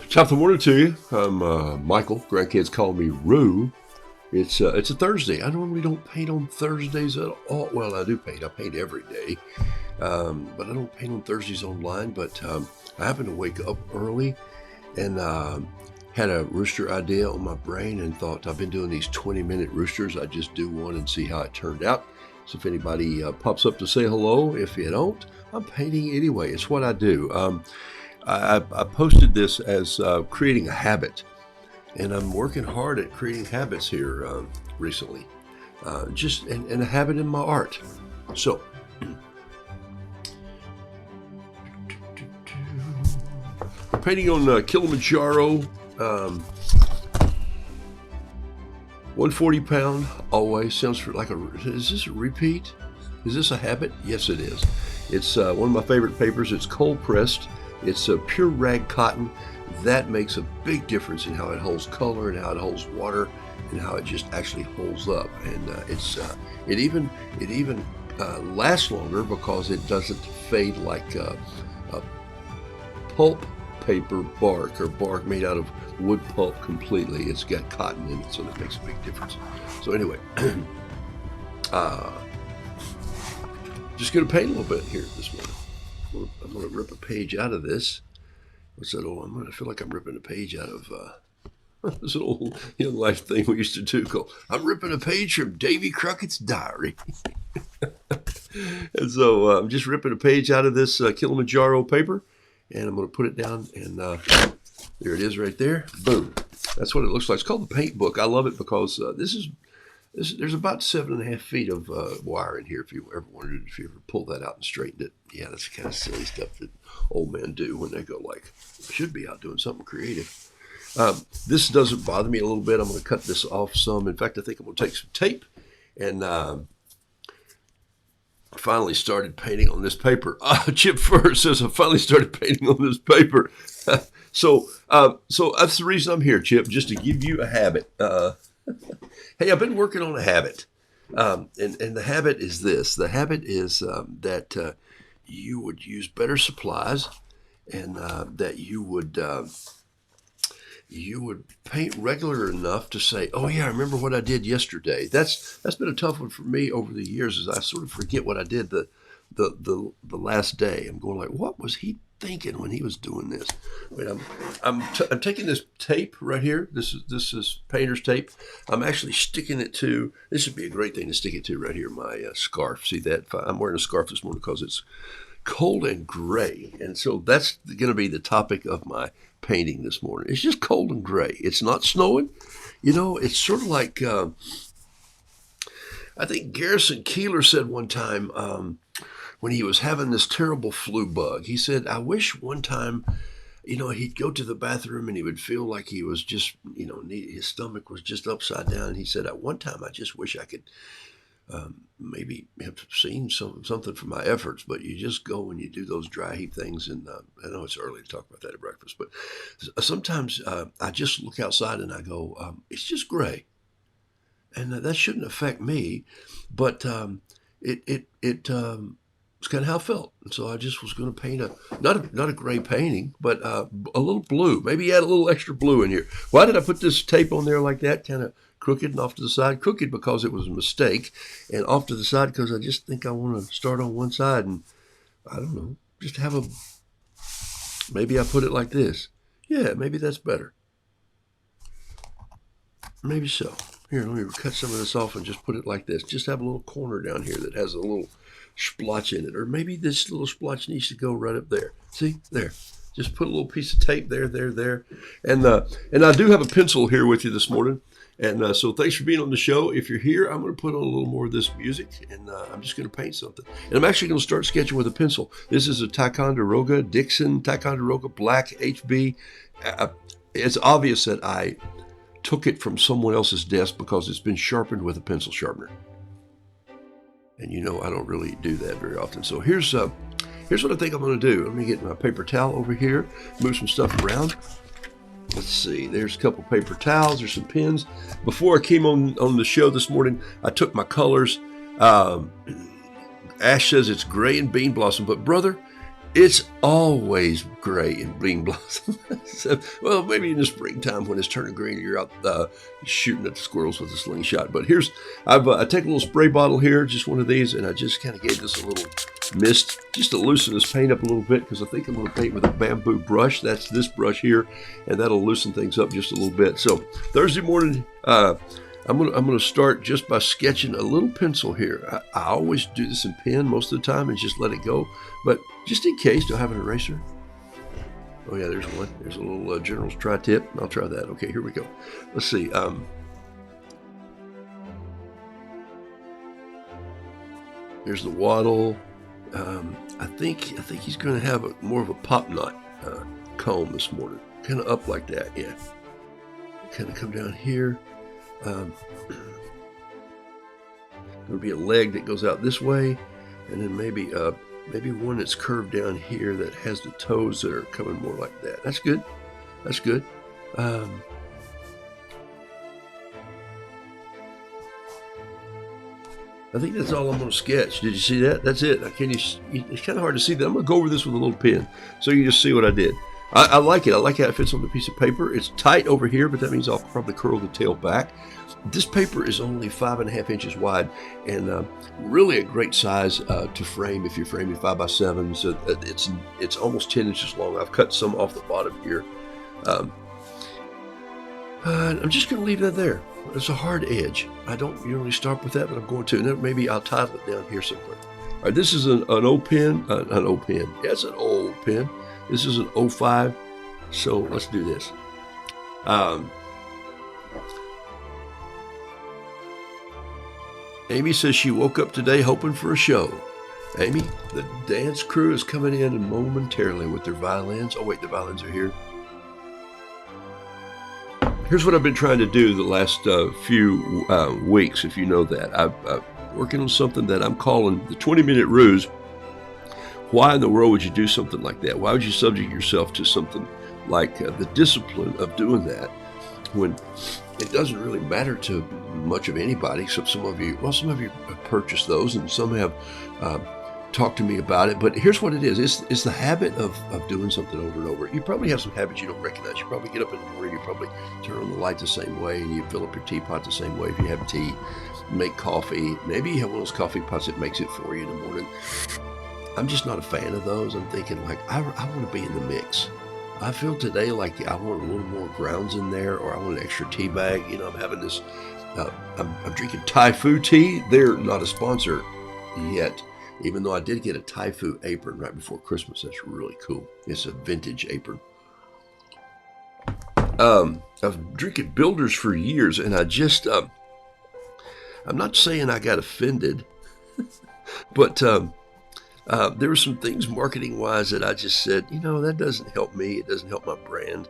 Top of the morning to you. I'm Michael. Grandkids call me Roo. It's a Thursday. I normally don't paint on Thursdays at all. Well, I do paint. I paint every day, but I don't paint on Thursdays online. But I happened to wake up early and had a rooster idea on my brain and thought, I've been doing these 20-minute roosters. I'd just do one and see how it turned out. So if anybody pops up to say hello, if you don't, I'm painting anyway. It's what I do. I posted this as creating a habit, and I'm working hard at creating habits here recently, and a habit in my art. So, painting on Kilimanjaro, 140 pound, always. Sounds like is this a repeat? Is this a habit? Yes, it is. It's one of my favorite papers. It's cold pressed. It's a pure rag cotton. That makes a big difference in how it holds color and how it holds water and how it just actually holds up. And it even lasts longer because it doesn't fade like a pulp paper bark or bark made out of wood pulp completely. It's got cotton in it, so that makes a big difference. So anyway, just going to paint a little bit here this morning. I'm going to rip a page out of this. What's that old? I'm going to feel like I'm ripping a page out of this old young life thing we used to do called I'm ripping a page from Davy Crockett's diary. And so I'm just ripping a page out of this Kilimanjaro paper, and I'm going to put it down, and there it is right there. Boom. That's what it looks like. It's called the paint book. I love it because there's about 7.5 feet of wire in here. If you ever pull that out and straighten it. Yeah, that's the kind of silly stuff that old men do when they go like, I should be out doing something creative. This doesn't bother me a little bit. I'm going to cut this off some. In fact, I think I'm going to take some tape, and I finally started painting on this paper. Chip Fur says I finally started painting on this paper. So that's the reason I'm here, Chip, just to give you a habit. Hey, I've been working on a habit, and the habit is this. The habit is that you would use better supplies, and that you would paint regular enough to say, oh yeah, I remember what I did yesterday. That's been a tough one for me over the years, is I sort of forget what I did the last day. I'm going like, what was he thinking when he was doing this? I mean, I'm taking this tape right here. This is painter's tape. I'm actually sticking it to. This would be a great thing to stick it to right here. My scarf. See that? I'm wearing a scarf this morning because it's cold and gray, and so that's going to be the topic of my painting this morning. It's just cold and gray. It's not snowing. You know, it's sort of like I think Garrison Keillor said one time. When he was having this terrible flu bug, he said, I wish one time you know, he'd go to the bathroom and he would feel like he was just, you know, his stomach was just upside down. And he said, at one time, I just wish I could maybe have seen something for my efforts, but you just go and you do those dry heap things. And I know it's early to talk about that at breakfast, but sometimes I just look outside and I go, it's just gray. And that shouldn't affect me, but it's kind of how I felt. And so I just was going to paint not a gray painting, but a little blue. Maybe add a little extra blue in here. Why did I put this tape on there like that, kind of crooked and off to the side? Crooked because it was a mistake, and off to the side because I just think I want to start on one side, and I don't know, just have maybe I put it like this. Yeah, maybe that's better. Maybe so. Here, let me cut some of this off and just put it like this. Just have a little corner down here that has a little splotch in it. Or maybe this little splotch needs to go right up there. See? There. Just put a little piece of tape there. And I do have a pencil here with you this morning. And so thanks for being on the show. If you're here, I'm going to put on a little more of this music, and I'm just going to paint something. And I'm actually going to start sketching with a pencil. This is a Ticonderoga Dixon Ticonderoga Black HB. It's obvious that I took it from someone else's desk because it's been sharpened with a pencil sharpener. And you know I don't really do that very often. So here's what I think I'm going to do. Let me get my paper towel over here, move some stuff around. Let's see, there's a couple paper towels, there's some pens. Before I came on the show this morning, I took my colors. Ash says it's gray and bean blossom, but brother, it's always gray and bean blossom. So, well, maybe in the springtime when it's turning green, you're out shooting at the squirrels with a slingshot. But I take a little spray bottle here, just one of these, and I just kind of gave this a little mist just to loosen this paint up a little bit, because I think I'm going to paint with a bamboo brush. That's this brush here, and that'll loosen things up just a little bit. So Thursday morning, I'm going to start just by sketching a little pencil here. I always do this in pen most of the time and just let it go. But just in case, do I have an eraser? Oh yeah, there's one. There's a little General's tri-tip. I'll try that. Okay, here we go. Let's see. There's the wattle. I think he's going to have more of a pop knot comb this morning. Kind of up like that, yeah. Kind of come down here. There'll be a leg that goes out this way, and then maybe one that's curved down here that has the toes that are coming more like that. That's good. That's good. I think that's all I'm going to sketch. Did you see that? That's it. It's kind of hard to see that. I'm going to go over this with a little pen so you can just see what I did. I like it. I like how it fits on the piece of paper. It's tight over here, but that means I'll probably curl the tail back. This paper is only 5.5 inches wide, and really a great size to frame if you're framing 5x7. So it's almost 10 inches long. I've cut some off the bottom here. I'm just going to leave that there. It's a hard edge. I don't usually start with that, but I'm going to. And then maybe I'll title it down here somewhere. All right, this is an old pen. An old pen. Yeah, it's an old pen. This is an 05. So let's do this. Amy says she woke up today hoping for a show. Amy, the dance crew is coming in momentarily with their violins. Oh, wait, the violins are here. Here's what I've been trying to do the last few weeks, if you know that. I'm working on something that I'm calling the 20-minute ruse. Why in the world would you do something like that? Why would you subject yourself to something like the discipline of doing that when it doesn't really matter to much of anybody, except some of you have purchased those, and some have talked to me about it. But here's what it is. It's the habit of doing something over and over. You probably have some habits you don't recognize. You probably get up in the morning, you probably turn on the light the same way, and you fill up your teapot the same way. If you have tea, make coffee. Maybe you have one of those coffee pots that makes it for you in the morning. I'm just not a fan of those. I'm thinking, like, I want to be in the mix. I feel today like I want a little more grounds in there, or I want an extra tea bag. You know, I'm having this, I'm drinking Thai food tea. They're not a sponsor yet, even though I did get a Thai food apron right before Christmas. That's really cool. It's a vintage apron. I've drinking Builders for years, and I just, I'm not saying I got offended, but there were some things marketing-wise that I just said, you know, that doesn't help me. It doesn't help my brand.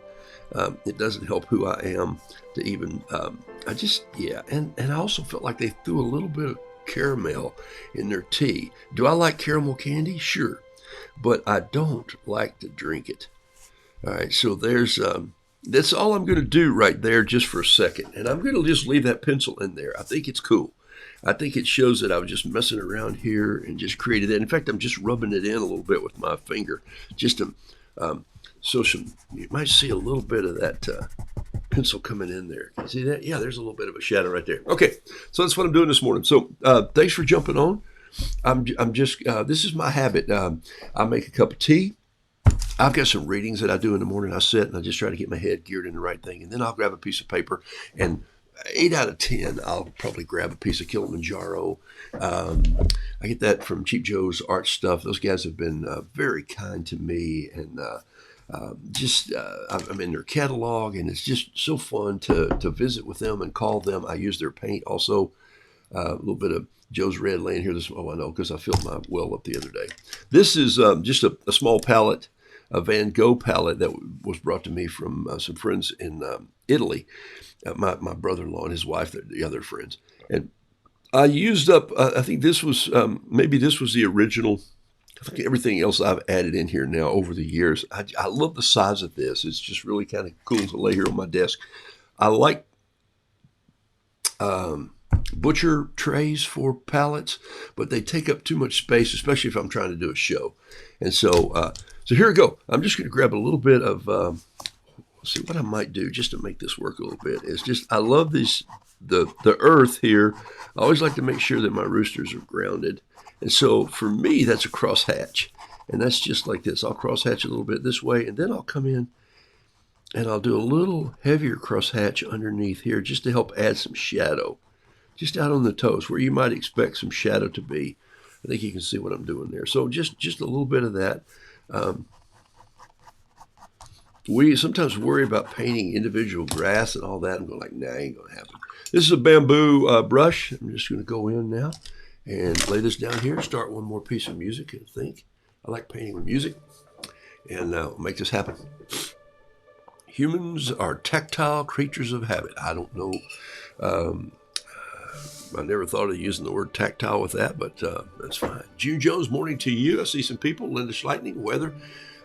It doesn't help who I am to even, yeah. And I also felt like they threw a little bit of caramel in their tea. Do I like caramel candy? Sure. But I don't like to drink it. All right, so that's all I'm going to do right there just for a second. And I'm going to just leave that pencil in there. I think it's cool. I think it shows that I was just messing around here and just created that. In fact, I'm just rubbing it in a little bit with my finger, just to, you might see a little bit of that pencil coming in there. Can you see that? Yeah, there's a little bit of a shadow right there. Okay, so that's what I'm doing this morning. So thanks for jumping on. I'm just, this is my habit. I make a cup of tea. I've got some readings that I do in the morning. I sit and I just try to get my head geared in the right thing. And then I'll grab a piece of paper, and 8 out of 10, I'll probably grab a piece of Kilimanjaro. I get that from Cheap Joe's Art Stuff. Those guys have been very kind to me, and I'm in their catalog, and it's just so fun to visit with them and call them. I use their paint also. A little bit of Joe's Red laying here. I know because I filled my well up the other day. This is just a small palette, a Van Gogh palette that was brought to me from some friends in Italy. My brother-in-law and his wife, the other friends. And I used up, I think this was, maybe this was the original. I think everything else I've added in here now over the years. I love the size of this. It's just really kind of cool to lay here on my desk. I like butcher trays for palettes, but they take up too much space, especially if I'm trying to do a show. And so here we go. I'm just going to grab a little bit of, see what I might do just to make this work a little bit. It's just, I love these, the earth here. I always like to make sure that my roosters are grounded. And so for me, that's a crosshatch. And that's just like this. I'll crosshatch a little bit this way, and then I'll come in and I'll do a little heavier crosshatch underneath here just to help add some shadow. Just out on the toes where you might expect some shadow to be. I think you can see what I'm doing there. So just a little bit of that. We sometimes worry about painting individual grass and all that and go like, nah, ain't gonna happen. This is a bamboo brush. I'm just gonna go in now and lay this down here. Start one more piece of music, I think. I like painting with music, and make this happen. Humans are tactile creatures of habit. I don't know. I never thought of using the word tactile with that, but that's fine. June Jones, morning to you. I see some people. Linda Schleitning, weather,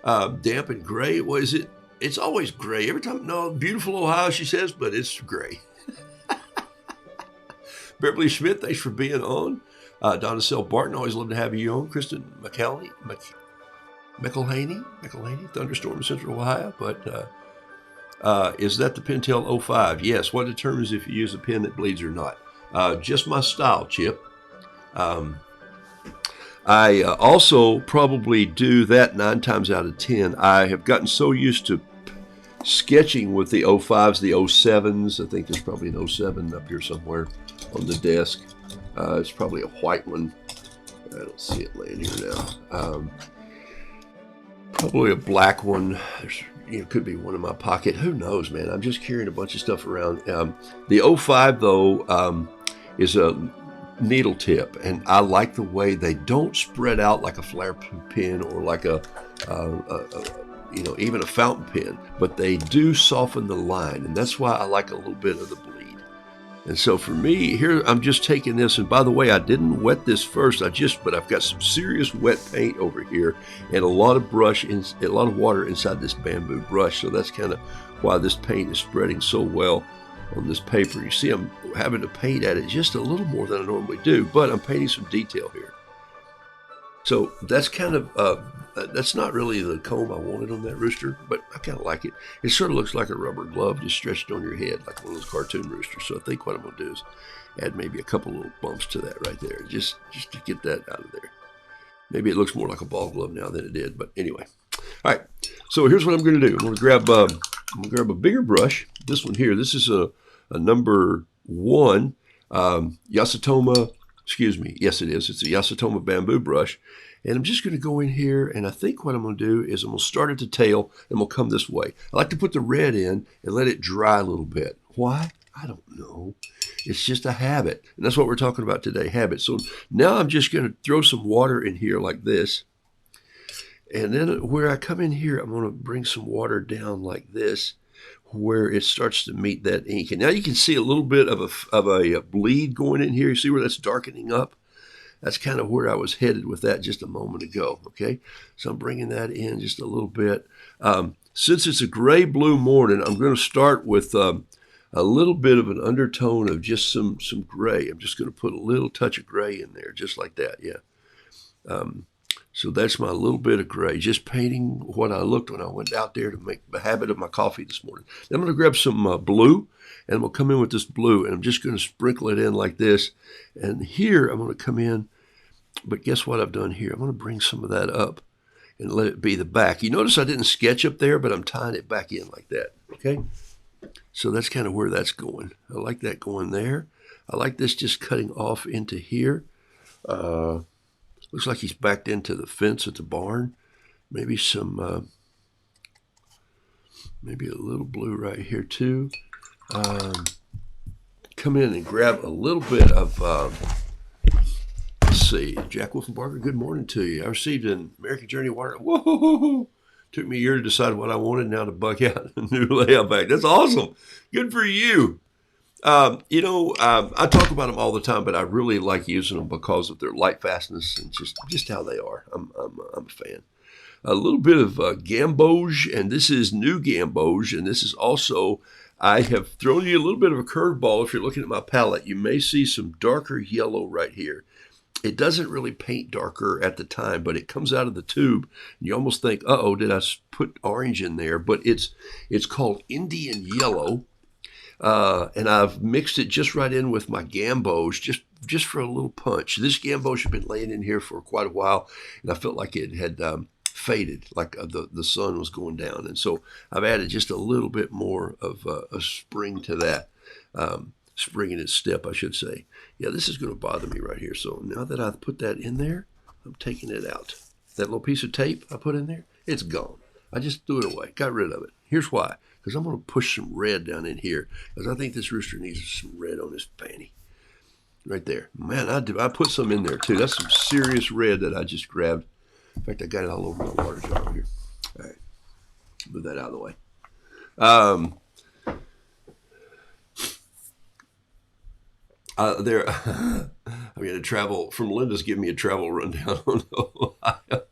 damp and gray. What is it? It's always gray. Every time, no, beautiful Ohio, she says, but it's gray. Beverly Schmidt, thanks for being on. Donna Sell Barton, always love to have you on. Kristen McElhaney, thunderstorm in central Ohio, but is that the Pentel 05? Yes. What determines if you use a pen that bleeds or not? Just my style, Chip. I also probably do that 9 times out of 10. I have gotten so used to sketching with the 05s, the 07s. I think there's probably an 07 up here somewhere on the desk. It's probably a white one. I don't see it laying here now. Probably a black one. There's, could be one in my pocket. Who knows, man? I'm just carrying a bunch of stuff around. The 05, though, is a needle tip, and I like the way they don't spread out like a flare pen or like even a fountain pen, but they do soften the line, and that's why I like a little bit of the bleed. And so for me, here I'm just taking this, and by the way, I didn't wet this first. But I've got some serious wet paint over here, and a lot of water inside this bamboo brush. So that's kind of why this paint is spreading so well on this paper. You see, I'm having to paint at it just a little more than I normally do, but I'm painting some detail here. So that's kind of, that's not really the comb I wanted on that rooster, but I kind of like it. It sort of looks like a rubber glove just stretched on your head, like one of those cartoon roosters. So I think what I'm going to do is add maybe a couple little bumps to that right there, just to get that out of there. Maybe it looks more like a ball glove now than it did, but anyway. All right, so here's what I'm going to do. I'm going to grab a bigger brush. This one here. This is a number 1 Yasutoma. Excuse me. Yes, it is. It's a Yasutoma bamboo brush. And I'm just going to go in here, and I think what I'm going to do is I'm going to start at the tail, and we'll come this way. I like to put the red in and let it dry a little bit. Why? I don't know. It's just a habit. And that's what we're talking about today, habits. So now I'm just going to throw some water in here like this. And then where I come in here, I'm going to bring some water down like this, where it starts to meet that ink. And now you can see a little bit of a bleed going in here. You see where that's darkening up? That's kind of where I was headed with that just a moment ago, okay? So I'm bringing that in just a little bit. Since it's a gray-blue morning, I'm going to start with a little bit of an undertone of just some gray. I'm just going to put a little touch of gray in there, just like that, yeah. So that's my little bit of gray, just painting what I looked when I went out there to make the habit of my coffee this morning. Then I'm going to grab some blue, and I'm going to come in with this blue, and I'm just going to sprinkle it in like this. And here I'm going to come in, but guess what I've done here? I'm going to bring some of that up and let it be the back. You notice I didn't sketch up there, but I'm tying it back in like that, okay? So that's kind of where that's going. I like that going there. I like this just cutting off into here. Looks like he's backed into the fence at the barn. Maybe some, maybe a little blue right here too. Come in and grab a little bit of, let's see, Jack Wolfenbarger, good morning to you. I received an American Journey water. Whoa! Took me a year to decide what I wanted, now to bug out a new layout bag. That's awesome. Good for you. I talk about them all the time, but I really like using them because of their light fastness and just how they are. I'm a fan. A little bit of gamboge, and this is new gamboge, and this is also, I have thrown you a little bit of a curveball. If you're looking at my palette, you may see some darker yellow right here. It doesn't really paint darker at the time, but it comes out of the tube, and you almost think, uh-oh, did I put orange in there? But it's called Indian Yellow. And I've mixed it just right in with my gamboge, just for a little punch. This gamboge had been laying in here for quite a while, and I felt like it had faded, like the sun was going down. And so I've added just a little bit more of a spring to that, spring in its step, I should say. Yeah, this is going to bother me right here. So now that I've put that in there, I'm taking it out. That little piece of tape I put in there, it's gone. I just threw it away, got rid of it. Here's why. Because I'm going to push some red down in here, because I think this rooster needs some red on his fanny. Right there. Man, I put some in there, too. That's some serious red that I just grabbed. In fact, I got it all over my water jar here. All right. Move that out of the way. I'm going to travel from Linda's giving me a travel rundown on Ohio.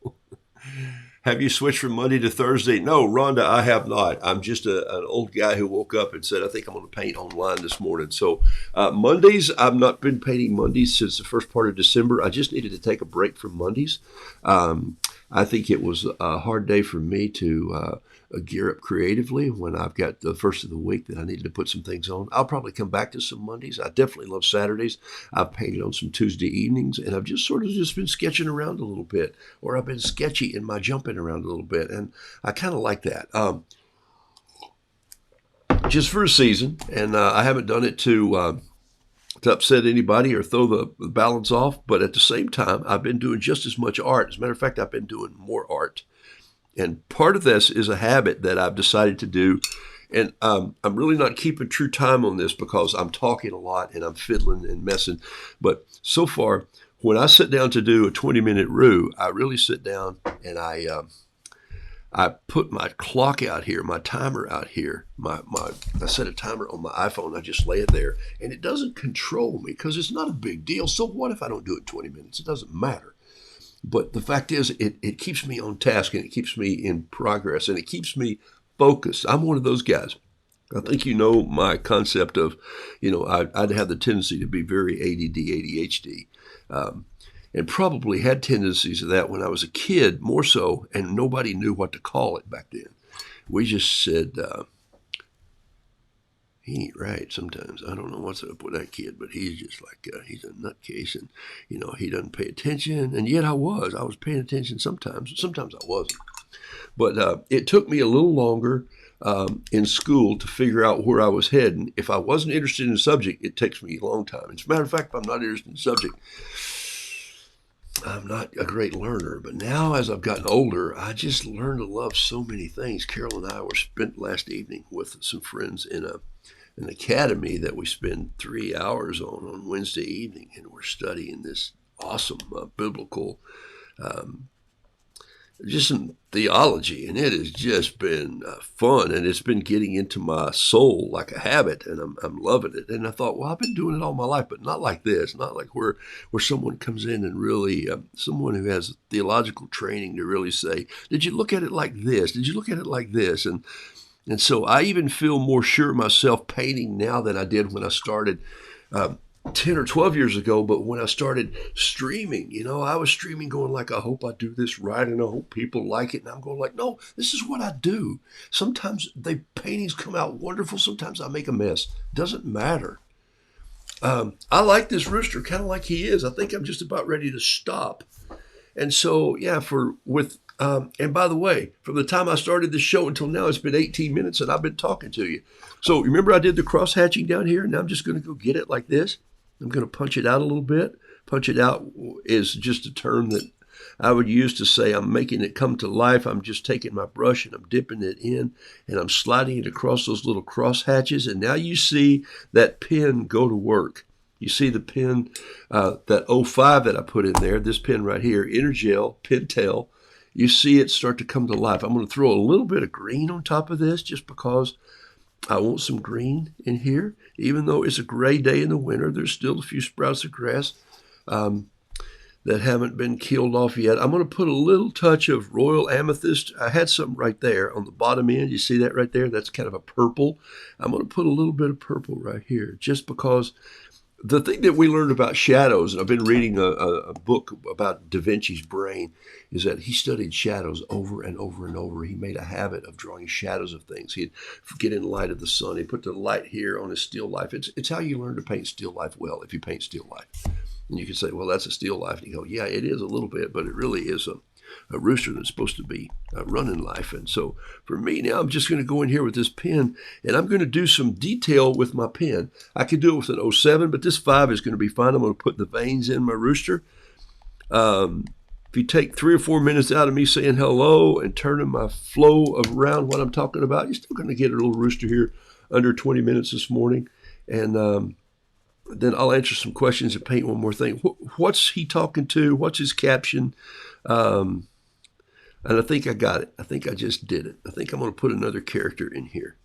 Have you switched from Monday to Thursday? No, Rhonda, I have not. I'm just an old guy who woke up and said, I think I'm going to paint online this morning. So Mondays, I've not been painting Mondays since the first part of December. I just needed to take a break from Mondays. I think it was a hard day for me to gear up creatively when I've got the first of the week that I needed to put some things on. I'll probably come back to some Mondays. I definitely love Saturdays. I've painted on some Tuesday evenings, and I've just sort of been sketching around a little bit, or I've been sketchy in my jumping around a little bit, and I kind of like that. Just for a season, and I haven't done it to upset anybody or throw the balance off, but at the same time, I've been doing just as much art. As a matter of fact, I've been doing more art. And part of this is a habit that I've decided to do. And I'm really not keeping true time on this because I'm talking a lot and I'm fiddling and messing. But so far, when I sit down to do a 20-minute Roo, I really sit down and I put my clock out here, my timer out here. I set a timer on my iPhone. I just lay it there. And it doesn't control me because it's not a big deal. So what if I don't do it 20 minutes? It doesn't matter. But the fact is, it keeps me on task, and it keeps me in progress, and it keeps me focused. I'm one of those guys. I think you know my concept of, I'd have the tendency to be very ADD, ADHD, and probably had tendencies of that when I was a kid, more so, and nobody knew what to call it back then. We just said, he ain't right sometimes. I don't know what's up with that kid, but he's just like, he's a nutcase, and, he doesn't pay attention. And yet I was paying attention sometimes. Sometimes I wasn't. But it took me a little longer in school to figure out where I was heading. If I wasn't interested in the subject, it takes me a long time. As a matter of fact, if I'm not interested in the subject, I'm not a great learner. But now, as I've gotten older, I just learned to love so many things. Carol and I spent last evening with some friends in an academy that we spend 3 hours on Wednesday evening, and we're studying this awesome biblical just some theology, and it has just been fun, and it's been getting into my soul like a habit, and I'm loving it. And I thought, well, I've been doing it all my life, but not like this, not like where someone comes in and really, someone who has theological training to really say, did you look at it like this? Did you look at it like this? And so I even feel more sure of myself painting now than I did when I started 10 or 12 years ago. But when I started streaming, I was streaming going like, I hope I do this right, and I hope people like it. And I'm going like, no, this is what I do. Sometimes the paintings come out wonderful. Sometimes I make a mess. Doesn't matter. I like this rooster kind of like he is. I think I'm just about ready to stop. And so, yeah, and by the way, from the time I started the show until now, it's been 18 minutes and I've been talking to you. So remember I did the cross hatching down here, and now I'm just going to go get it like this. I'm going to punch it out a little bit. Punch it out is just a term that I would use to say I'm making it come to life. I'm just taking my brush and I'm dipping it in and I'm sliding it across those little cross hatches. And now you see that pen go to work. You see the pen, that 05 that I put in there, this pen right here, Intergel, Pentel. You see it start to come to life. I'm going to throw a little bit of green on top of this just because I want some green in here. Even though it's a gray day in the winter, there's still a few sprouts of grass that haven't been killed off yet. I'm going to put a little touch of royal amethyst. I had some right there on the bottom end. You see that right there? That's kind of a purple. I'm going to put a little bit of purple right here just because the thing that we learned about shadows, and I've been reading a book about Da Vinci's brain, is that he studied shadows over and over and over. He made a habit of drawing shadows of things. He'd get in the light of the sun. He'd put the light here on his still life. It's how you learn to paint still life well, if you paint still life. And you can say, well, that's a still life. And you go, yeah, it is a little bit, but it really is a rooster that's supposed to be running life. And so for me now, I'm just going to go in here with this pen, and I'm going to do some detail with my pen. I could do it with an 07, but this 5 is going to be fine. I'm going to put the veins in my rooster. If you take 3 or 4 minutes out of me saying hello and turning my flow of around what I'm talking about, you're still going to get a little rooster here under 20 minutes this morning. And then I'll answer some questions and paint one more thing. What's he talking to? What's his caption? And I think I got it. I think I just did it. I think I'm going to put another character in here.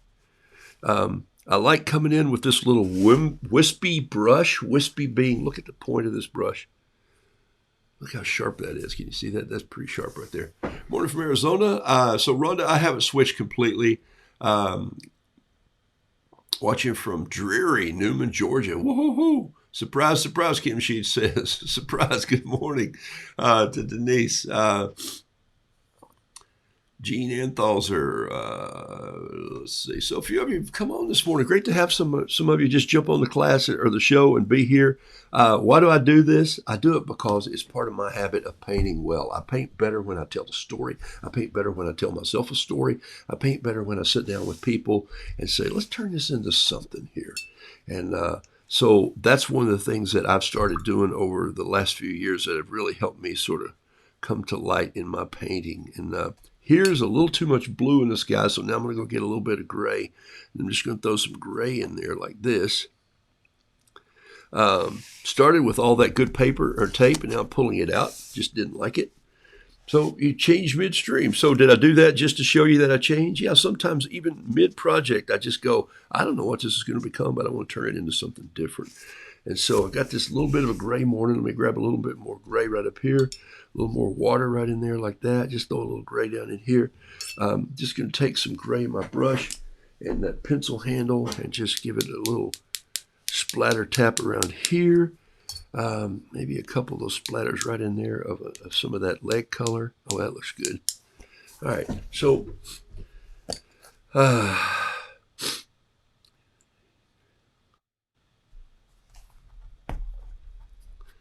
I like coming in with this little wispy brush. Wispy being, look at the point of this brush. Look how sharp that is. Can you see that? That's pretty sharp right there. Morning from Arizona. So Rhonda, I haven't switched completely. Watching from dreary Newman, Georgia. Woohoo! Surprise, surprise, Kim Sheed says. Surprise, good morning to Denise. Jean Anthalzer. Let's see. So a few of you have come on this morning. Great to have some of you just jump on the class or the show and be here. Why do I do this? I do it because it's part of my habit of painting well. I paint better when I tell the story. I paint better when I tell myself a story. I paint better when I sit down with people and say, let's turn this into something here. And so that's one of the things that I've started doing over the last few years that have really helped me sort of come to light in my painting. And here's a little too much blue in the sky, so now I'm going to go get a little bit of gray. I'm just going to throw some gray in there like this. Started with all that good paper or tape, and now I'm pulling it out. Just didn't like it. So you change midstream. So did I do that just to show you that I change? Yeah, sometimes even mid-project, I just go, I don't know what this is going to become, but I want to turn it into something different. And so I got this little bit of a gray morning. Let me grab a little bit more gray right up here. A little more water right in there like that. Just throw a little gray down in here. Just going to take some gray in my brush and that pencil handle and just give it a little splatter tap around here. Maybe a couple of those splatters right in there of some of that leg color. Oh, that looks good. All right, so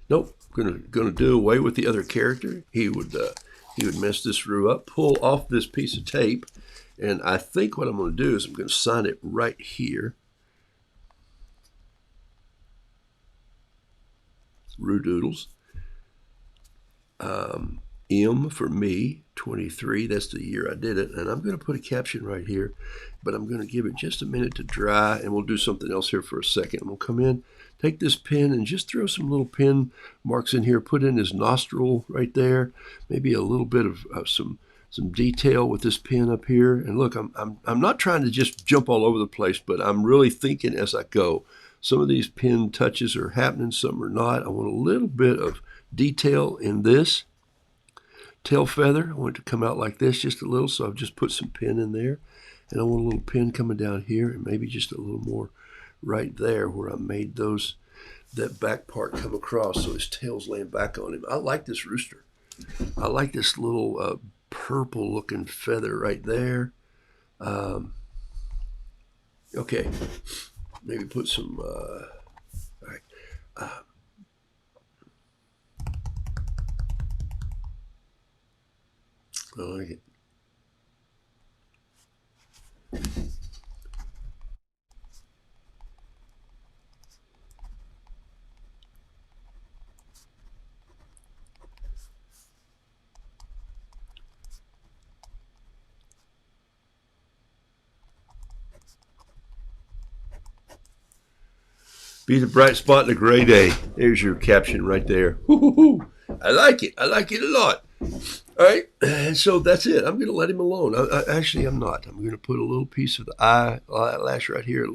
nope. Gonna do away with the other character. He would mess this roux up. Pull off this piece of tape, and I think what I'm going to do is I'm going to sign it right here. Roodoodles. M for me, 23. That's the year I did it. And I'm going to put a caption right here, but I'm going to give it just a minute to dry, and we'll do something else here for a second. We'll come in, take this pen, and just throw some little pen marks in here. Put in his nostril right there. Maybe a little bit of some detail with this pen up here. And look, I'm not trying to just jump all over the place, but I'm really thinking as I go. Some of these pen touches are happening, some are not. I want a little bit of detail in this tail feather. I want it to come out like this just a little, so I've just put some pen in there. And I want a little pen coming down here, and maybe just a little more right there where I made that back part come across so his tail's laying back on him. I like this rooster. I like this little purple looking feather right there. Okay, maybe put some all right. I like it. Be the bright spot in a gray day. There's your caption right there. Woo-hoo-hoo. I like it. I like it a lot. All right, and so that's it. I'm going to let him alone. Actually, I'm not. I'm going to put a little piece of the eyelash right here,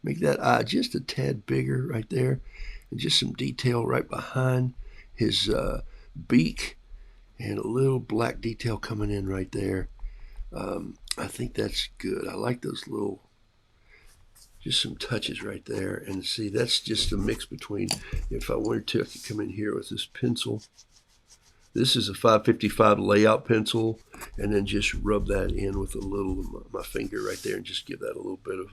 make that eye just a tad bigger right there, and just some detail right behind his beak, and a little black detail coming in right there. I think that's good. I like those little, just some touches right there. And see, that's just a mix between, if I wanted to, I could come in here with this pencil. This is a 555 layout pencil, and then just rub that in with a little of my finger right there and just give that a little bit of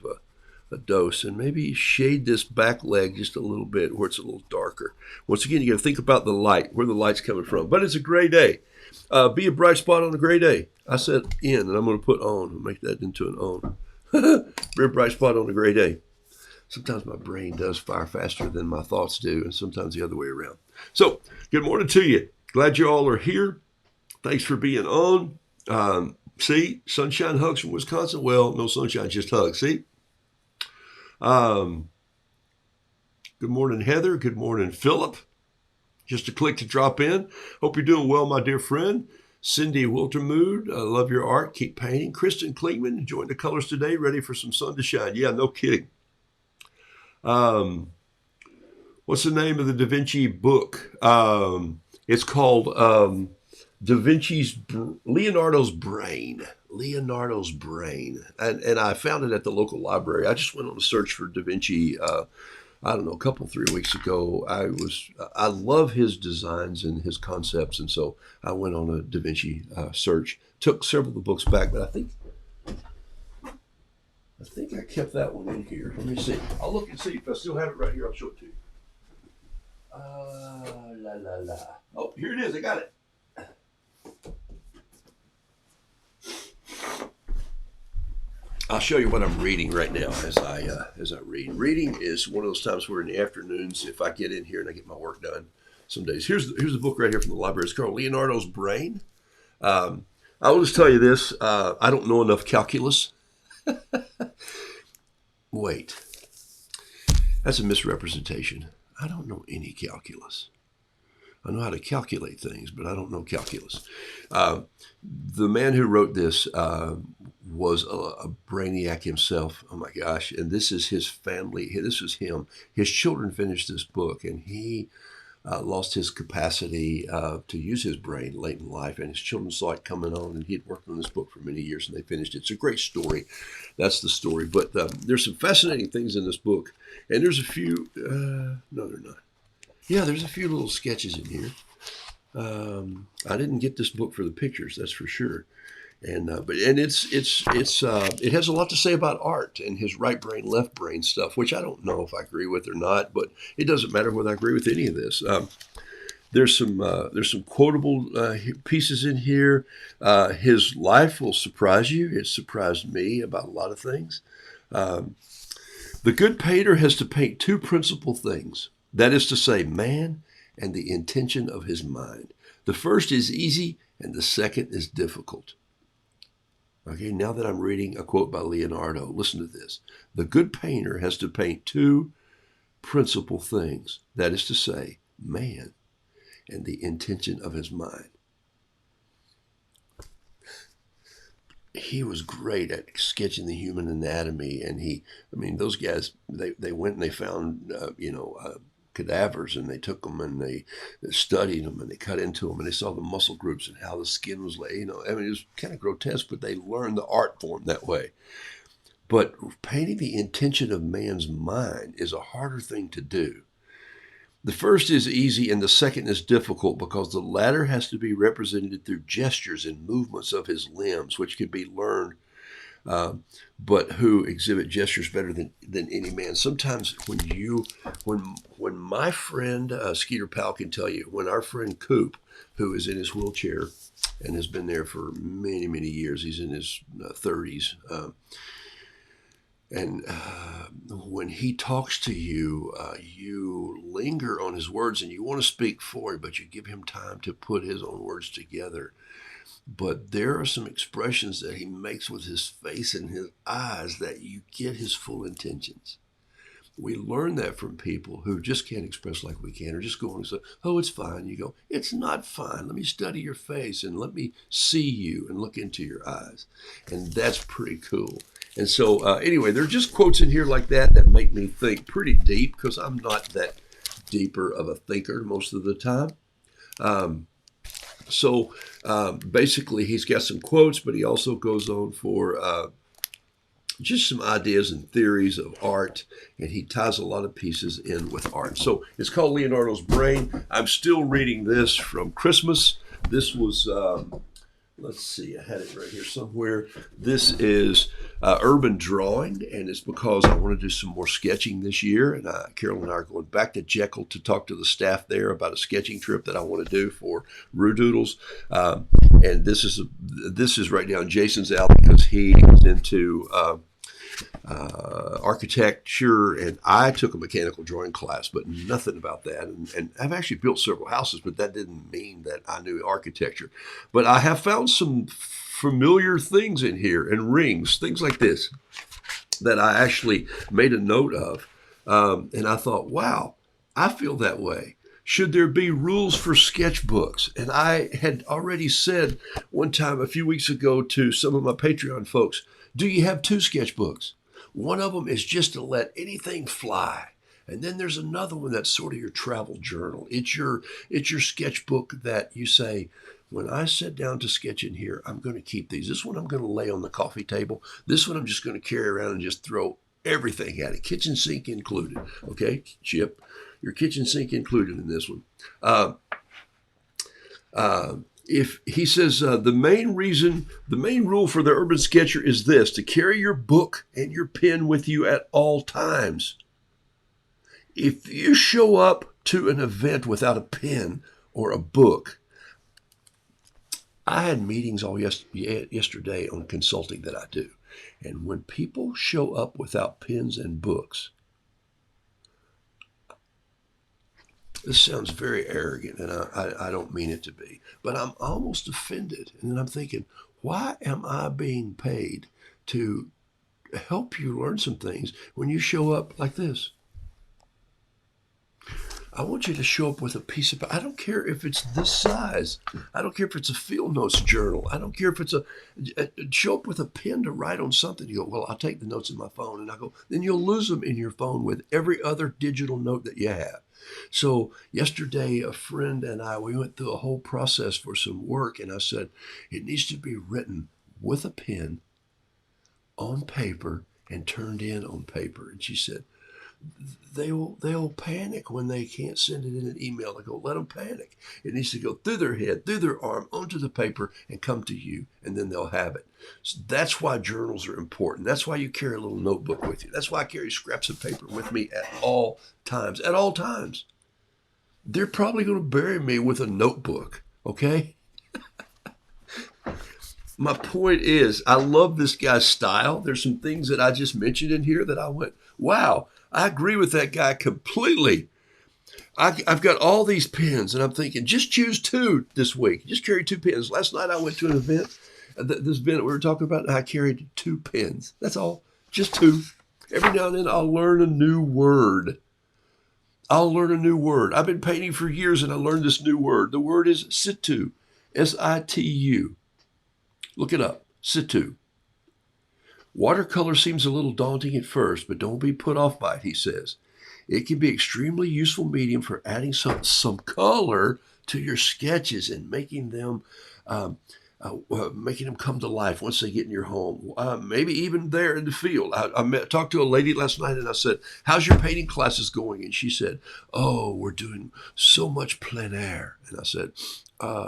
a dose. And maybe shade this back leg just a little bit where it's a little darker. Once again, you got to think about the light, where the light's coming from. But it's a gray day. Be a bright spot on a gray day. I said in, and I'm going to put on and make that into an on. Be a bright spot on a gray day. Sometimes my brain does fire faster than my thoughts do, and sometimes the other way around. So, good morning to you. Glad you all are here. Thanks for being on. See, sunshine hugs from Wisconsin. Well, no sunshine, just hugs. See? Good morning, Heather. Good morning, Philip. Just a click to drop in. Hope you're doing well, my dear friend. Cindy Wiltermood, I love your art. Keep painting. Kristen Klingman, enjoying the colors today. Ready for some sun to shine. Yeah, no kidding. What's the name of the Da Vinci book? It's called Leonardo's Brain. Leonardo's Brain. And I found it at the local library. I just went on a search for Da Vinci, I don't know, 3 weeks ago. I love his designs and his concepts, and so I went on a Da Vinci search. Took several of the books back, but I think I kept that one in here. Let me see. I'll look and see if I still have it right here. I'll show it to you. Oh, here it is. I got it. I'll show you what I'm reading right now as I read. Reading is one of those times where in the afternoons, if I get in here and I get my work done, some days. Here's the book right here from the library. It's called Leonardo's Brain. I will just tell you this. I don't know enough calculus. Wait. That's a misrepresentation. I don't know any calculus. I know how to calculate things, but I don't know calculus. The man who wrote this was a brainiac himself. Oh my gosh. And this is his family. This was him. His children finished this book, and he lost his capacity to use his brain late in life. And his children saw it coming on, and he had worked on this book for many years, and they finished it. It's a great story. That's the story. But there's some fascinating things in this book. And there's a few, no, they're not. Yeah, there's a few little sketches in here. I didn't get this book for the pictures, that's for sure. And it has a lot to say about art and his right brain, left brain stuff, which I don't know if I agree with or not, but it doesn't matter whether I agree with any of this. There's some quotable pieces in here. His life will surprise you. It surprised me about a lot of things. The good painter has to paint two principal things. That is to say, man and the intention of his mind. The first is easy and the second is difficult. Okay, now that I'm reading a quote by Leonardo, listen to this. The good painter has to paint two principal things. That is to say, man and the intention of his mind. He was great at sketching the human anatomy, and those guys, they went and they found, cadavers, and they took them and they studied them and they cut into them and they saw the muscle groups and how the skin was laid. It was kind of grotesque, but they learned the art form that way. But painting the intention of man's mind is a harder thing to do. The first is easy and the second is difficult because the latter has to be represented through gestures and movements of his limbs, which can be learned, but who exhibit gestures better than any man. Sometimes when my friend Skeeter Powell can tell you, when our friend Coop, who is in his wheelchair and has been there for many, many years, he's in his 30s, and when he talks to you, you linger on his words and you want to speak for him, but you give him time to put his own words together. But there are some expressions that he makes with his face and his eyes that you get his full intentions. We learn that from people who just can't express like we can, or just go on and say, oh, it's fine. You go, it's not fine. Let me study your face and let me see you and look into your eyes. And that's pretty cool. And so anyway, there are just quotes in here like that make me think pretty deep, because I'm not that deeper of a thinker most of the time. So basically, he's got some quotes, but he also goes on for just some ideas and theories of art, and he ties a lot of pieces in with art. So it's called Leonardo's Brain. I'm still reading this from Christmas. This was... let's see, I had it right here somewhere. This is urban drawing, and it's because I want to do some more sketching this year. And Carol and I are going back to Jekyll to talk to the staff there about a sketching trip that I want to do for Roodoodles. And this is right down Jason's alley, because he is into architecture, and I took a mechanical drawing class, but nothing about that. And I've actually built several houses, but that didn't mean that I knew architecture. But I have found some familiar things in here, and rings, things like this, that I actually made a note of. And I thought, wow, I feel that way. Should there be rules for sketchbooks? And I had already said one time a few weeks ago to some of my Patreon folks, do you have two sketchbooks? One of them is just to let anything fly. And then there's another one that's sort of your travel journal. It's your sketchbook that you say, when I sit down to sketch in here, I'm going to keep these. This one I'm going to lay on the coffee table. This one I'm just going to carry around and just throw everything at it, kitchen sink included. Okay, Chip, your kitchen sink included in this one. If he says the main rule for the urban sketcher is this: to carry your book and your pen with you at all times. If you show up to an event without a pen or a book, I had meetings all yesterday on consulting that I do, and when people show up without pens and books, this sounds very arrogant, and I don't mean it to be, but I'm almost offended. And then I'm thinking, why am I being paid to help you learn some things when you show up like this? I want you to show up with a piece of, I don't care if it's this size. I don't care if it's a field notes journal. I don't care if it's show up with a pen to write on something. You go, well, I'll take the notes in my phone. And I go, then you'll lose them in your phone with every other digital note that you have. So yesterday, a friend and we went through a whole process for some work. And I said, it needs to be written with a pen on paper and turned in on paper. And she said, they'll panic when they can't send it in an email. I go, let them panic. It needs to go through their head, through their arm, onto the paper, and come to you, and then they'll have it. So that's why journals are important. That's why you carry a little notebook with you. That's why I carry scraps of paper with me at all times. At all times. They're probably going to bury me with a notebook, okay? My point is, I love this guy's style. There's some things that I just mentioned in here that I went, wow, I agree with that guy completely. I've got all these pens, and I'm thinking, just choose 2 this week. Just carry 2 pens. Last night I went to an event, this event we were talking about, and I carried 2 pens. That's all, just 2. Every now and then I'll learn a new word. I've been painting for years, and I learned this new word. The word is situ, S-I-T-U. Look it up, situ. Watercolor seems a little daunting at first, but don't be put off by it, he says. It can be an extremely useful medium for adding some color to your sketches and making them come to life once they get in your home. Maybe even there in the field. I talked to a lady last night, and I said, "How's your painting classes going?" And she said, "Oh, we're doing so much plein air." And I said,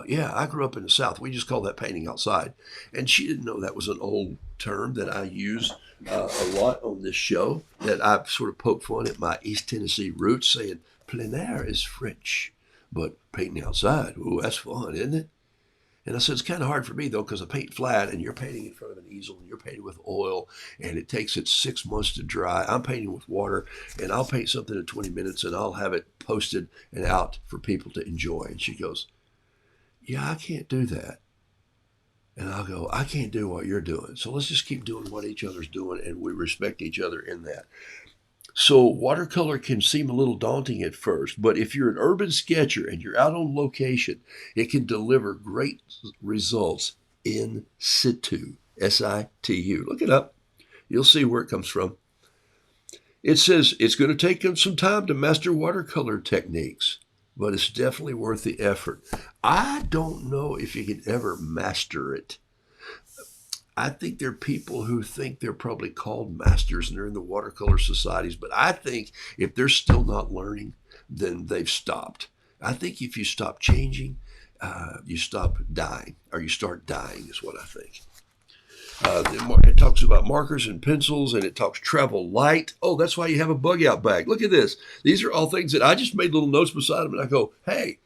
"Yeah, I grew up in the South. We just call that painting outside." And she didn't know that was an old term that I use a lot on this show, that I've sort of poked fun at my East Tennessee roots, saying plein air is French, but painting outside, ooh, that's fun, isn't it? And I said, it's kind of hard for me, though, because I paint flat, and you're painting in front of an easel, and you're painting with oil, and it takes it 6 months to dry. I'm painting with water, and I'll paint something in 20 minutes, and I'll have it posted and out for people to enjoy. And she goes, yeah, I can't do that. And I'll go, I can't do what you're doing. So let's just keep doing what each other's doing, and we respect each other in that. So watercolor can seem a little daunting at first, but if you're an urban sketcher and you're out on location, it can deliver great results in situ, S-I-T-U. Look it up. You'll see where it comes from. It says it's going to take them some time to master watercolor techniques, but it's definitely worth the effort. I don't know if you can ever master it. I think there are people who think they're probably called masters and they're in the watercolor societies, but I think if they're still not learning, then they've stopped. I think if you stop changing, you stop dying, or you start dying is what I think. It talks about markers and pencils, and it talks travel light. Oh, that's why you have a bug out bag. Look at this. These are all things that I just made little notes beside them, and I go, hey,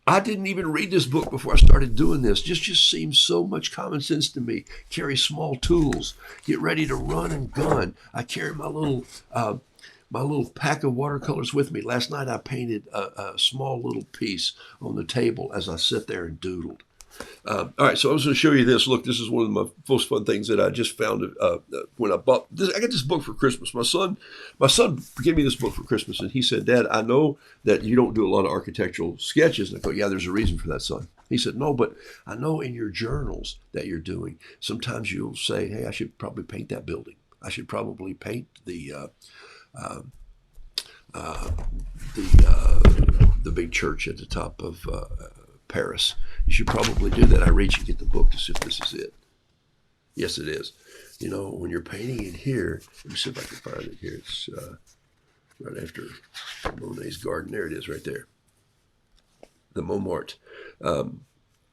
I didn't even read this book before I started doing this. Just seems so much common sense to me. Carry small tools. Get ready to run and gun. I carry my little pack of watercolors with me. Last night I painted a small little piece on the table as I sat there and doodled. All right, so I was going to show you this. Look, this is one of my most fun things that I just found when I bought this. I got this book for Christmas. My son gave me this book for Christmas, and he said, Dad, I know that you don't do a lot of architectural sketches. And I go, yeah, there's a reason for that, son. He said, no, but I know in your journals that you're doing, sometimes you'll say, hey, I should probably paint that building. I should probably paint the big church at the top of Paris. You should probably do that. I reach and get the book to see if this is it. Yes, it is. You know, when you're painting in here, let me see if I can find it here. It's right after Monet's garden. There it is right there. The Montmartre.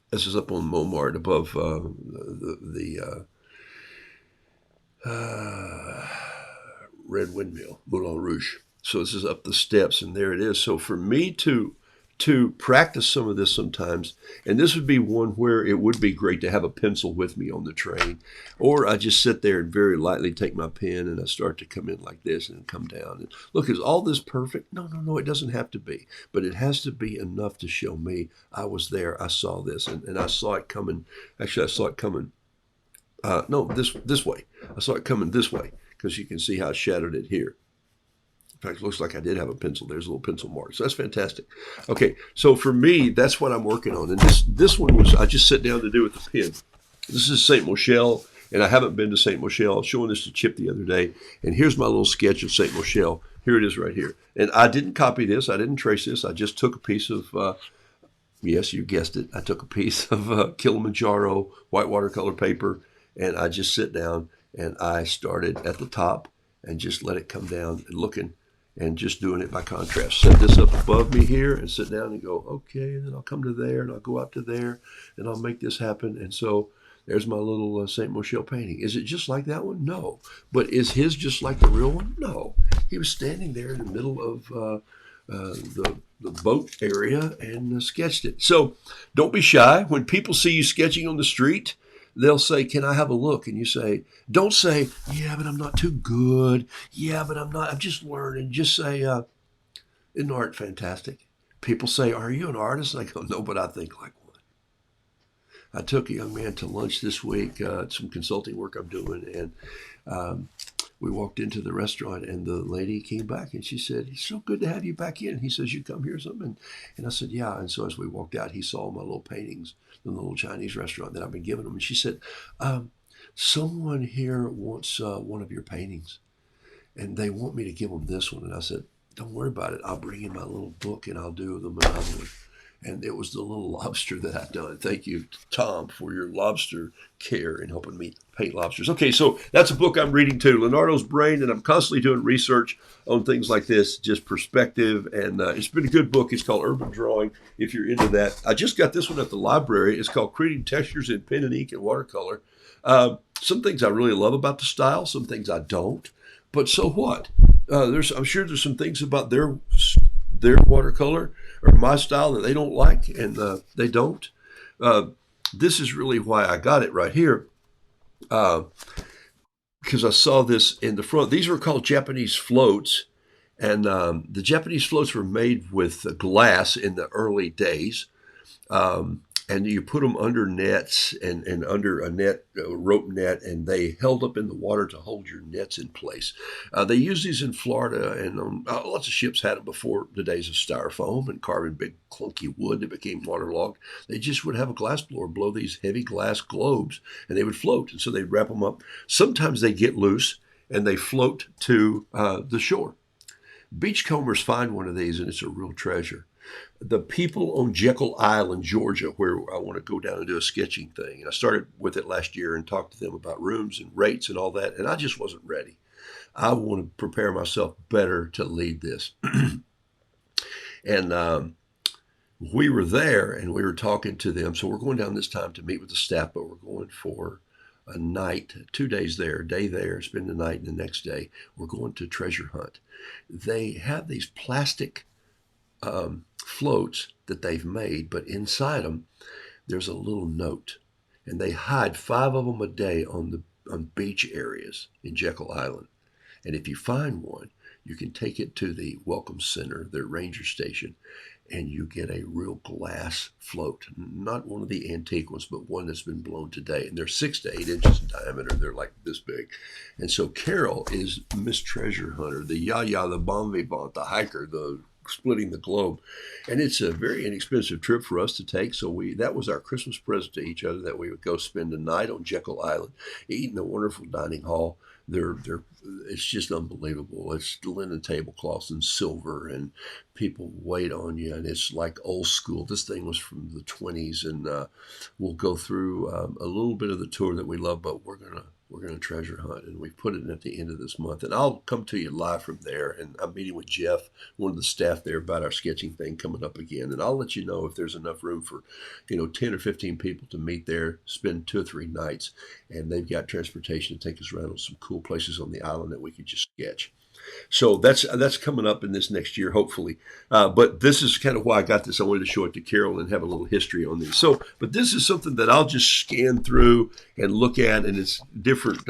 This is up on Montmartre above the Red Windmill, Moulin Rouge. So this is up the steps, and there it is. So for me to practice some of this sometimes, and this would be one where it would be great to have a pencil with me on the train, or I just sit there and very lightly take my pen and I start to come in like this and come down. And look, is all this perfect? No, it doesn't have to be, but it has to be enough to show me I was there, I saw this, and I saw it coming. Actually, I saw it coming, this way. I saw it coming this way, because you can see how I shadowed it here. In fact, it looks like I did have a pencil. There's a little pencil mark. So that's fantastic. Okay, so for me, that's what I'm working on. And this one was, I just sat down to do with the pen. This is St. Michel, and I haven't been to St. Michel. I was showing this to Chip the other day, and here's my little sketch of St. Michel. Here it is right here. And I didn't copy this. I didn't trace this. I just took a piece of, yes, you guessed it. I took a piece of Kilimanjaro white watercolor paper, and I just sit down, and I started at the top and just let it come down and looking, and just doing it by contrast. Set this up above me here and sit down and go, okay, and then I'll come to there and I'll go out to there and I'll make this happen. And so there's my little St. Michel painting. Is it just like that one? No. But is his just like the real one? No. He was standing there in the middle of the boat area and sketched it. So don't be shy. When people see you sketching on the street, they'll say, can I have a look? And you say, don't say, yeah, but I'm not too good. Yeah, but I'm just learning. Just say, Isn't art fantastic? People say, are you an artist? And I go, no, but I think like one. I took a young man to lunch this week, some consulting work I'm doing, and we walked into the restaurant, and the lady came back, and she said, it's so good to have you back in. He says, you come here or something? And I said, yeah. And so as we walked out, he saw my little paintings in the little Chinese restaurant that I've been giving him. And she said, someone here wants one of your paintings, and they want me to give them this one. And I said, don't worry about it. I'll bring in my little book, and I'll do them another one. And it was the little lobster that I've done. Thank you, Tom, for your lobster care in helping me paint lobsters. Okay, so that's a book I'm reading too, Leonardo's Brain, and I'm constantly doing research on things like this, just perspective, and it's been a good book. It's called Urban Drawing, if you're into that. I just got this one at the library. It's called Creating Textures in Pen and Ink and Watercolor. Some things I really love about the style, some things I don't, but so what? I'm sure there's some things about their watercolor or my style that they don't like, and they don't. This is really why I got it right here, because I saw this in the front. These were called Japanese floats, and the Japanese floats were made with glass in the early days. And you put them under nets and under a net, a rope net, and they held up in the water to hold your nets in place. They use these in Florida, and lots of ships had them before the days of styrofoam and carving big clunky wood that became waterlogged. They just would have a glass blower blow these heavy glass globes, and they would float. And so they'd wrap them up. Sometimes they get loose, and they float to the shore. Beachcombers find one of these, and it's a real treasure. The people on Jekyll Island, Georgia, where I want to go down and do a sketching thing. And I started with it last year and talked to them about rooms and rates and all that. And I just wasn't ready. I want to prepare myself better to lead this. And we were there and we were talking to them. So we're going down this time to meet with the staff, but we're going for a night, 2 days there, a day there, spend the night, and the next day we're going to treasure hunt. They have these plastic floats that they've made, but inside them there's a little note, and they hide 5 of them a day on beach areas in Jekyll Island. And if you find one, you can take it to the Welcome Center, their ranger station, and you get a real glass float, not one of the antique ones, but one that's been blown today. And they're 6 to 8 inches in diameter. They're like this big. And so Carol is Miss Treasure Hunter, the Yaya, the bon vivant, the hiker, the splitting the globe. And it's a very inexpensive trip for us to take. So that was our Christmas present to each other, that we would go spend a night on Jekyll Island, eat in a wonderful dining hall. It's just unbelievable. It's linen tablecloths and silver, and people wait on you, and it's like old school. This thing was from the 20s, and we'll go through a little bit of the tour that we love, but we're gonna treasure hunt, and we put it in at the end of this month. And I'll come to you live from there, and I'm meeting with Jeff, one of the staff there, about our sketching thing coming up again. And I'll let you know if there's enough room for 10 or 15 people to meet there, spend 2 or 3 nights, and they've got transportation to take us around on some cool places on the island that we could just sketch. So that's coming up in this next year, hopefully. But this is kind of why I got this. I wanted to show it to Carol and have a little history on this. So, but this is something that I'll just scan through and look at, and it's different.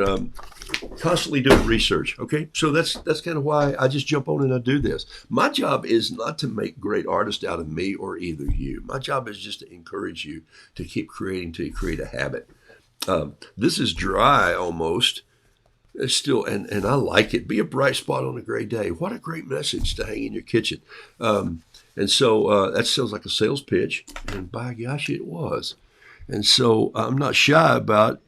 Constantly doing research. Okay, so that's kind of why I just jump on and I do this. My job is not to make great artists out of me or either you. My job is just to encourage you to keep creating till you create a habit. This is dry almost. It's still, and I like it. Be a bright spot on a gray day. What a great message to hang in your kitchen. And so that sounds like a sales pitch, and by gosh, it was. And so I'm not shy about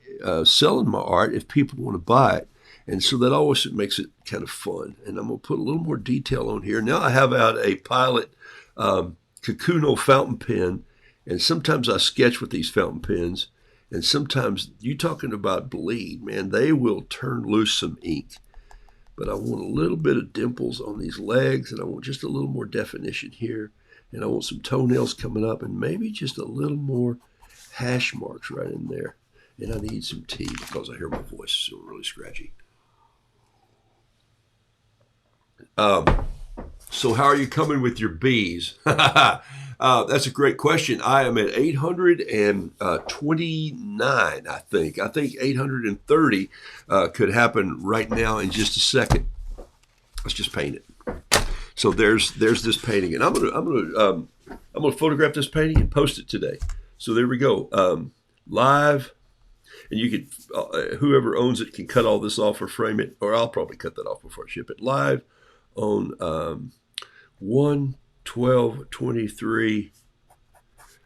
selling my art if people want to buy it. And so that always makes it kind of fun. And I'm going to put a little more detail on here. Now I have out a Pilot Kakuno fountain pen, and sometimes I sketch with these fountain pens. And sometimes, you talking about bleed, man, they will turn loose some ink. But I want a little bit of dimples on these legs, and I want just a little more definition here. And I want some toenails coming up, and maybe just a little more hash marks right in there. And I need some tea because I hear my voice is so really scratchy. So how are you coming with your bees? That's a great question. I am at 829, I think. I think 830 could happen right now in just a second. Let's just paint it. So there's this painting, and I'm gonna photograph this painting and post it today. So there we go, live, and you could whoever owns it can cut all this off or frame it, or I'll probably cut that off before I ship it. Live on 1/12/23.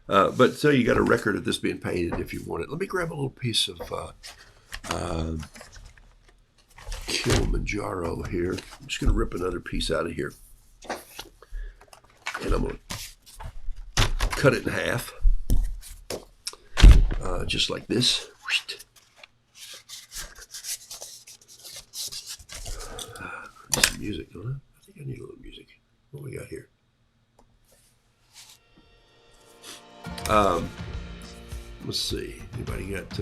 But so you got a record of this being painted if you want it. Let me grab a little piece of Kilimanjaro here. I'm just going to rip another piece out of here. And I'm going to cut it in half. Just like this. Need some music, don't I? I think I need a little music. What we got here? Let's see. Anybody got?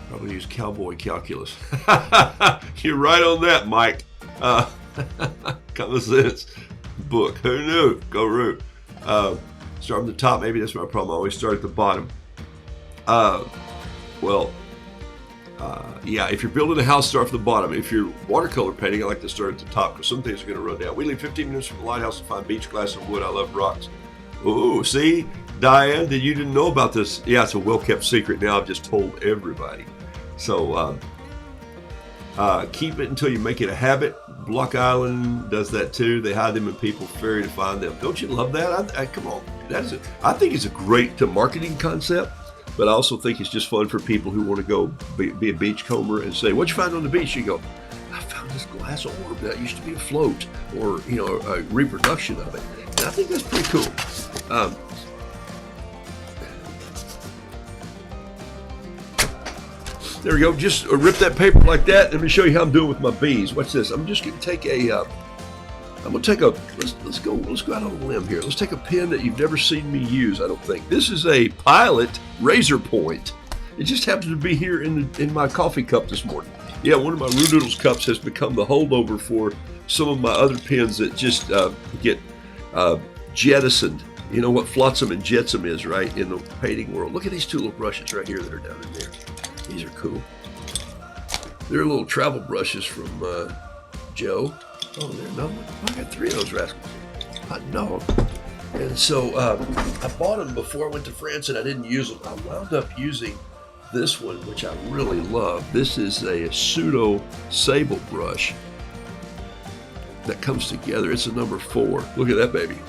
Probably use Cowboy Calculus. You're right on that, Mike. Common sense book. Who knew? Go Root. Start from the top. Maybe that's my problem. I always start at the bottom. Yeah, if you're building a house, start from the bottom. If you're watercolor painting, I like to start at the top because some things are going to run down. We leave 15 minutes from the lighthouse to find beach, glass, and wood. I love rocks. Ooh, see, Diane, you didn't know about this. Yeah, it's a well-kept secret. Now I've just told everybody. So keep it until you make it a habit. Block Island does that too. They hide them in people's ferry to find them. Don't you love that? Come on, I think it's a great marketing concept. But I also think it's just fun for people who want to go be a beachcomber and say, "What'd you find on the beach?" You go, "I found this glass orb that used to be a float," or a reproduction of it. And I think that's pretty cool. There we go. Just rip that paper like that. Let me show you how I'm doing with my bees. Watch this. I'm just going to take let's go out on a limb here. Let's take a pen that you've never seen me use, I don't think. This is a Pilot razor point. It just happened to be here in my coffee cup this morning. Yeah, one of my Roodoodles cups has become the holdover for some of my other pens that just get jettisoned. You know what flotsam and jetsam is, right, in the painting world. Look at these two little brushes right here that are down in there. These are cool. They're little travel brushes from Joe. Oh, there, no, I got 3 of those rascals. Hot dog. And so I bought them before I went to France, and I didn't use them. I wound up using this one, which I really love. This is a pseudo sable brush that comes together. It's a number 4. Look at that baby.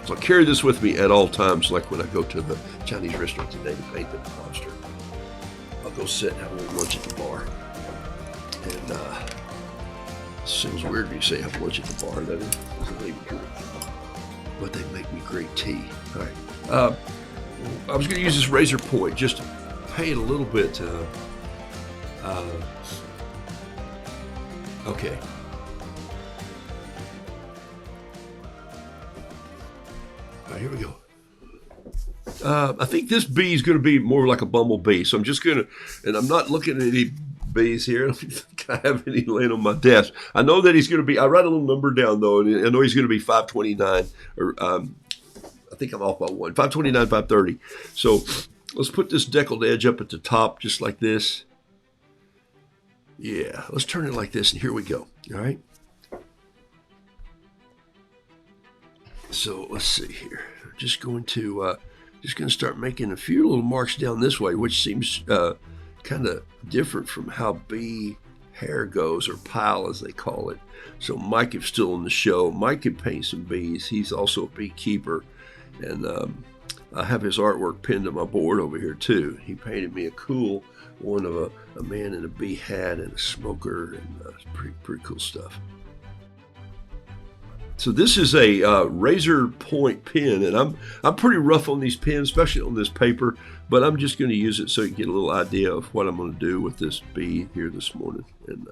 So I carry this with me at all times, like when I go to the Chinese restaurant today to paint the lobster. I'll go sit and have a little lunch at the bar. And seems weird when you say have lunch at the bar. That isn't even true. But they make me great tea. All right. I was going to use this razor point just to paint a little bit. Okay. All right, here we go. I think this bee is going to be more like a bumblebee. So I'm just going to, and I'm not looking at any bees here. I don't think I have any laying on my desk. I know that he's going to be, I write a little number down though, and I know he's going to be 529, or I think I'm off by 1, 529, 530. So let's put this deckled edge up at the top just like this. Yeah, let's turn it like this, and here we go. All right. So let's see here. I'm just going to start making a few little marks down this way, which seems kind of different from how bee hair goes, or pile as they call it. So Mike is still on the show. Mike can paint some bees. He's also a beekeeper, and I have his artwork pinned to my board over here too. He painted me a cool one of a man in a bee hat and a smoker, and pretty cool stuff. So this is a razor point pen, and I'm pretty rough on these pens, especially on this paper, but I'm just going to use it so you get a little idea of what I'm going to do with this bee here this morning. And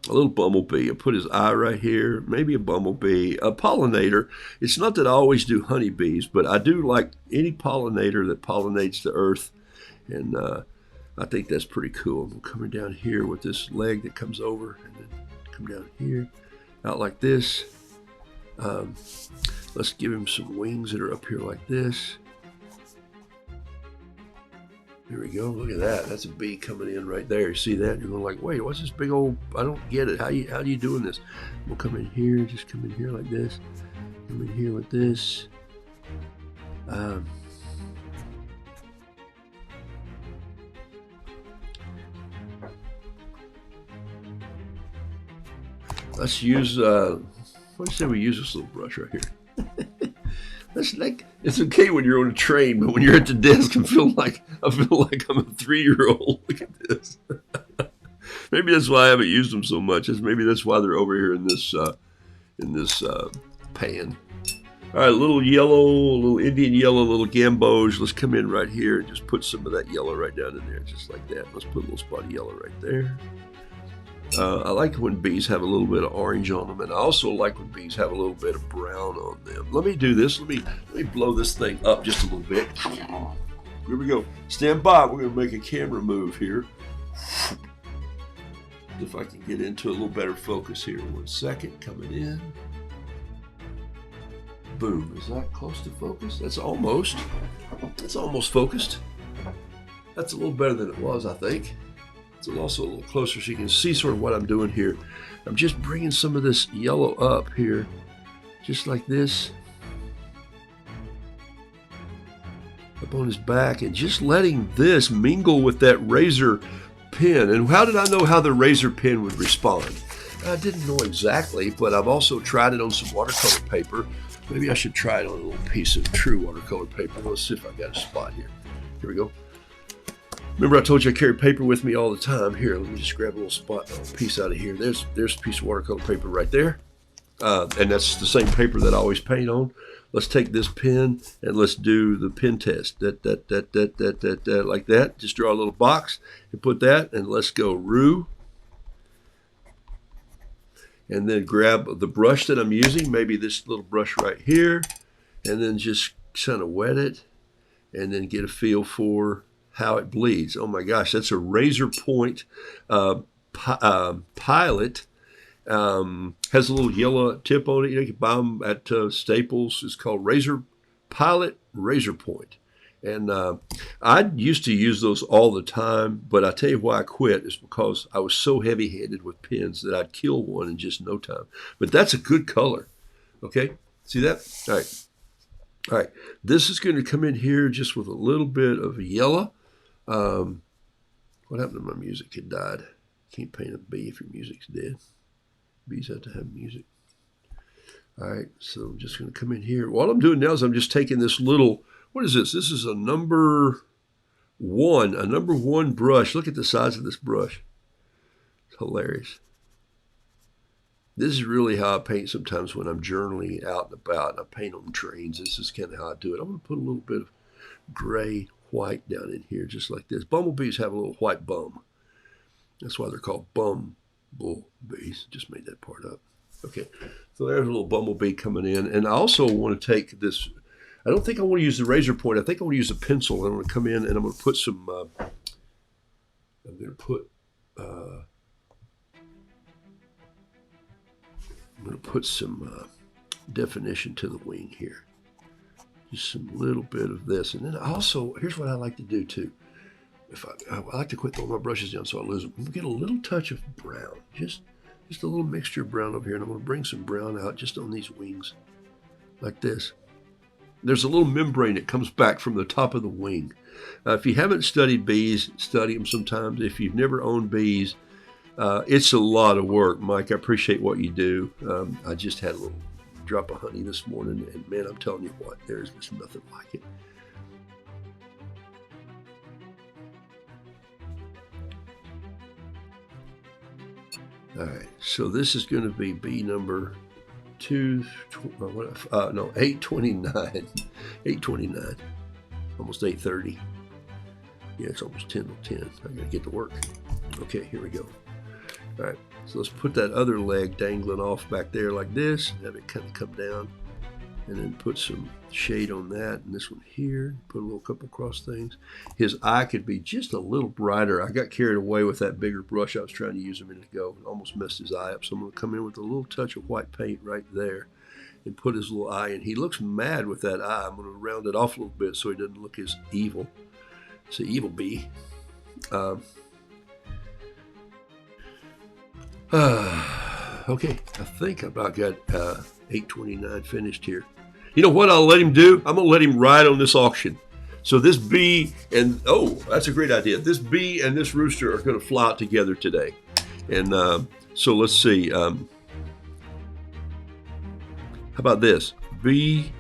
a little bumblebee. I put his eye right here, maybe a bumblebee, a pollinator. It's not that I always do honeybees, but I do like any pollinator that pollinates the earth, and I think that's pretty cool. I'm coming down here with this leg that comes over, and then come down here, out like this. Let's give him some wings that are up here like this. There we go. Look at that. That's a bee coming in right there. You see that? You're going like, wait, what's this big old? I don't get it. How are you doing this? We'll come in here. Just come in here like this. Come in here with this. Let's use. What do you say we use this little brush right here? That's like, it's okay when you're on a train, but when you're at the desk, I feel like I'm a 3-year-old. Look at this. Maybe that's why I haven't used them so much. Maybe that's why they're over here in this pan. All right, a little yellow, a little Indian yellow, a little gamboge. Let's come in right here and just put some of that yellow right down in there, just like that. Let's put a little spot of yellow right there. I like when bees have a little bit of orange on them, and I also like when bees have a little bit of brown on them. Let me do this. Let me blow this thing up just a little bit. Here we go. Stand by. We're going to make a camera move here. If I can get into a little better focus here. 1 second. Coming in. Boom. Is that close to focus? That's almost focused. That's a little better than it was, I think. It's also a little closer so you can see sort of what I'm doing here. I'm just bringing some of this yellow up here, just like this, up on his back, and just letting this mingle with that razor pen. And how did I know how the razor pen would respond? I didn't know exactly, but I've also tried it on some watercolor paper. Maybe I should try it on a little piece of true watercolor paper. Let's see if I got a spot here. Here we go. Remember I told you I carry paper with me all the time. Here, let me just grab a little spot, a piece out of here. There's a piece of watercolor paper right there. And that's the same paper that I always paint on. Let's take this pen and let's do the pen test. Like that. Just draw a little box and put that, and let's go Roo. And then grab the brush that I'm using, maybe this little brush right here, and then just kind of wet it, and then get a feel for how it bleeds. Oh my gosh, that's a razor point pilot. Has a little yellow tip on it. You can buy them at Staples. It's called Razor Pilot Razor Point. And I used to use those all the time, but I tell you why I quit is because I was so heavy-handed with pens that I'd kill one in just no time. But that's a good color. Okay, see that? All right. All right, this is going to come in here just with a little bit of yellow. What happened to my music? It died. Can't paint a bee if your music's dead. Bees have to have music. All right, so I'm just going to come in here. What I'm doing now is I'm just taking this little, what is this? This is a number one brush. Look at the size of this brush. It's hilarious. This is really how I paint sometimes when I'm journaling out and about. I paint on trains. This is kind of how I do it. I'm going to put a little bit of gray, white down in here, just like this. Bumblebees have a little white bum. That's why they're called bumblebees. Just made that part up. Okay, so there's a little bumblebee coming in. And I also want to take this, I don't think I want to use the razor point. I think I want to use a pencil. I'm going to come in and I'm going to put some, definition to the wing here. Just some little bit of this. And then also, here's what I like to do too. I like to quit throwing my brushes down so I lose them. I'm going to get a little touch of brown. Just a little mixture of brown over here. And I'm going to bring some brown out just on these wings. Like this. There's a little membrane that comes back from the top of the wing. If you haven't studied bees, study them sometimes. If you've never owned bees, it's a lot of work. Mike, I appreciate what you do. I just had a little drop of honey this morning, and man, I'm telling you what, there's just nothing like it. All right, so this is going to be bee number 829. 829. Almost 8:30. Yeah, it's almost 10 till 10. I gotta get to work. Okay, here we go. All right, so let's put that other leg dangling off back there like this, have it kind of come down, and then put some shade on that, and this one here, put a little couple cross things. His eye could be just a little brighter. I got carried away with that bigger brush I was trying to use a minute ago, and almost messed his eye up, so I'm going to come in with a little touch of white paint right there and put his little eye in. He looks mad with that eye. I'm going to round it off a little bit so he doesn't look as evil. It's an evil bee. Okay, I think I about got 829 finished here. You know what I'll let him do? I'm going to let him ride on this auction. So this bee and, oh, that's a great idea. This bee and this rooster are going to fly out together today. And so let's see. How about this? Bee.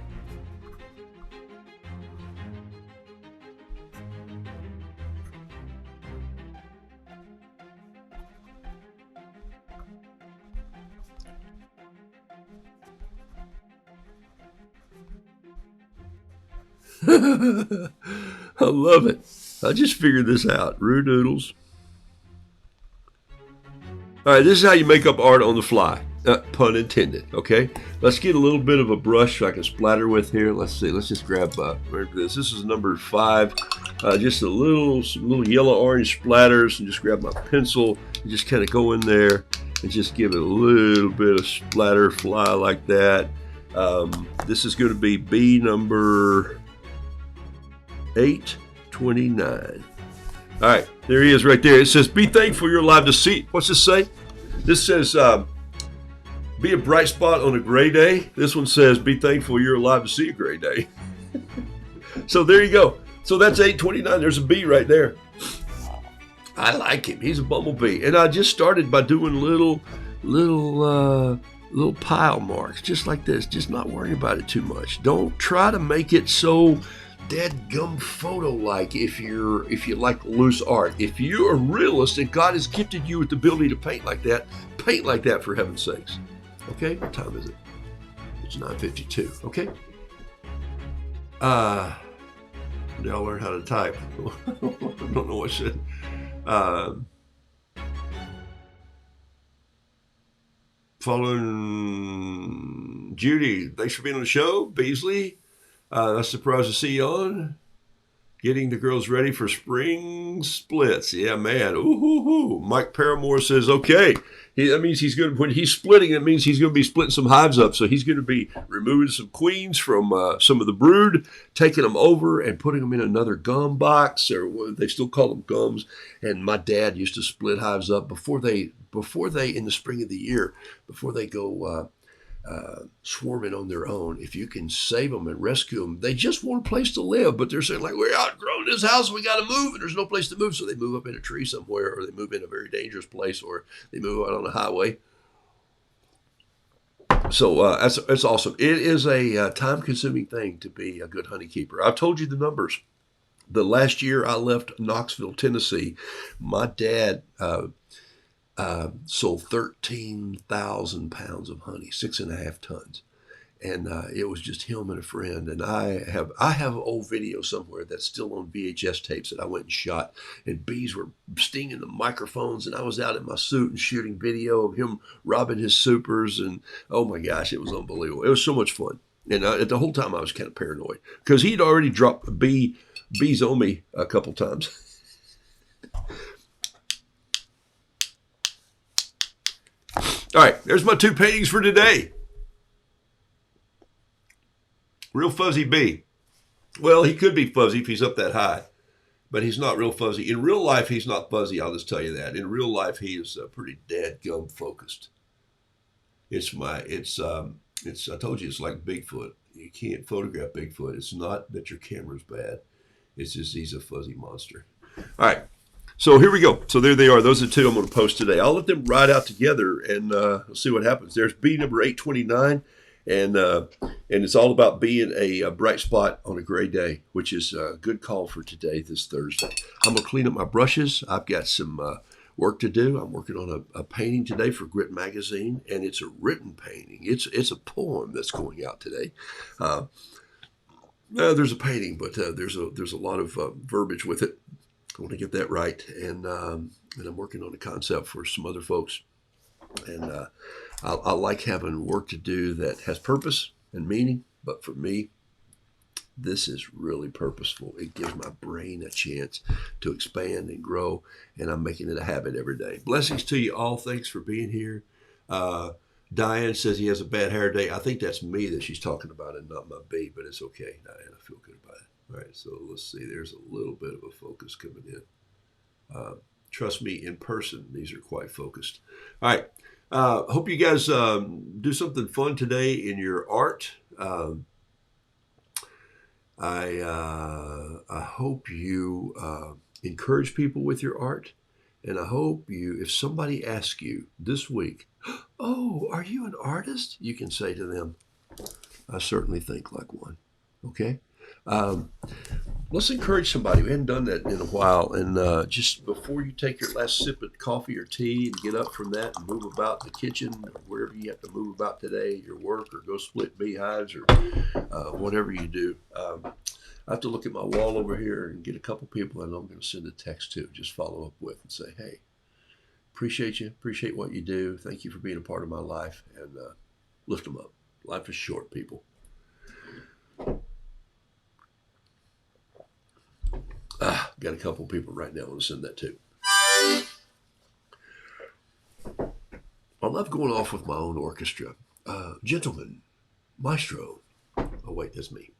I love it. I just figured this out. Roodoodles. All right, this is how you make up art on the fly. Pun intended. Okay, let's get a little bit of a brush so I can splatter with here. Let's see. Let's just grab this. This is number 5. Just some little yellow orange splatters, and just grab my pencil and just kind of go in there and just give it a little bit of splatter fly like that. This is going to be bee number 829. All right, there he is right there. It says, be thankful you're alive to see. What's this say? This says, be a bright spot on a gray day. This one says, be thankful you're alive to see a gray day. So there you go. So that's 829. There's a bee right there. I like him. He's a bumblebee. And I just started by doing little pile marks, just like this. Just not worrying about it too much. Don't try to make it so dead-gum photo-like if you like loose art. If you're a realist and God has gifted you with the ability to paint like that for heaven's sakes. Okay, what time is it? It's 9:52. Okay. Y'all learn how to type. I don't know what I said. Following Judy, thanks for being on the show. Beasley, that's surprised to see you on. Getting the girls ready for spring splits. Yeah, man. Ooh. Mike Paramore says, okay. That means he's going to, when he's splitting, it means he's going to be splitting some hives up. So he's going to be removing some queens from some of the brood, taking them over and putting them in another gum box, or they still call them gums. And my dad used to split hives up before they in the spring of the year, before they go swarming on their own. If you can save them and rescue them, they just want a place to live, but they're saying, like, we're outgrown this house, we got to move, and there's no place to move. So they move up in a tree somewhere, or they move in a very dangerous place, or they move out on a highway. So that's awesome. It is a time-consuming thing to be a good honey keeper. I've told you the numbers. The last year I left Knoxville, Tennessee, my dad sold 13,000 pounds of honey, 6.5 tons. And it was just him and a friend. And I have an old video somewhere that's still on VHS tapes that I went and shot. And bees were stinging the microphones. And I was out in my suit and shooting video of him robbing his supers. And oh my gosh, it was unbelievable. It was so much fun. And the whole time I was kind of paranoid because he'd already dropped bees on me a couple times. All right, there's my 2 paintings for today. Real fuzzy bee. Well, he could be fuzzy if he's up that high, but he's not real fuzzy. In real life, he's not fuzzy, I'll just tell you that. In real life, he is pretty dadgum focused. I told you, it's like Bigfoot. You can't photograph Bigfoot. It's not that your camera's bad. It's just he's a fuzzy monster. All right. So here we go. So there they are. Those are 2 I'm going to post today. I'll let them ride out together and we'll see what happens. There's bee number 829, and it's all about being a bright spot on a gray day, which is a good call for today, this Thursday. I'm going to clean up my brushes. I've got some work to do. I'm working on a painting today for Grit Magazine, and it's a written painting. It's a poem that's going out today. There's a painting, but there's a lot of verbiage with it. I want to get that right, and I'm working on a concept for some other folks. And I like having work to do that has purpose and meaning. But for me, this is really purposeful. It gives my brain a chance to expand and grow, and I'm making it a habit every day. Blessings to you all. Thanks for being here. Diane says he has a bad hair day. I think that's me that she's talking about and not my bee, but it's okay, Diane. I feel good about it. All right, so let's see. There's a little bit of a focus coming in. Trust me, in person, these are quite focused. All right. Hope you guys do something fun today in your art. I hope you encourage people with your art. And I hope you, if somebody asks you this week, oh, are you an artist? You can say to them, I certainly think like one. Okay? Let's encourage somebody. We hadn't done that in a while. And just before you take your last sip of coffee or tea and get up from that and move about the kitchen, or wherever you have to move about today, your work, or go split beehives, or whatever you do, I have to look at my wall over here and get a couple people, and I'm going to send a text to, just follow up with and say, hey, appreciate you, appreciate what you do. Thank you for being a part of my life, and lift them up. Life is short, people. Got a couple people right now I want to send that to. I love going off with my own orchestra. Gentlemen, maestro. Oh, wait, that's me.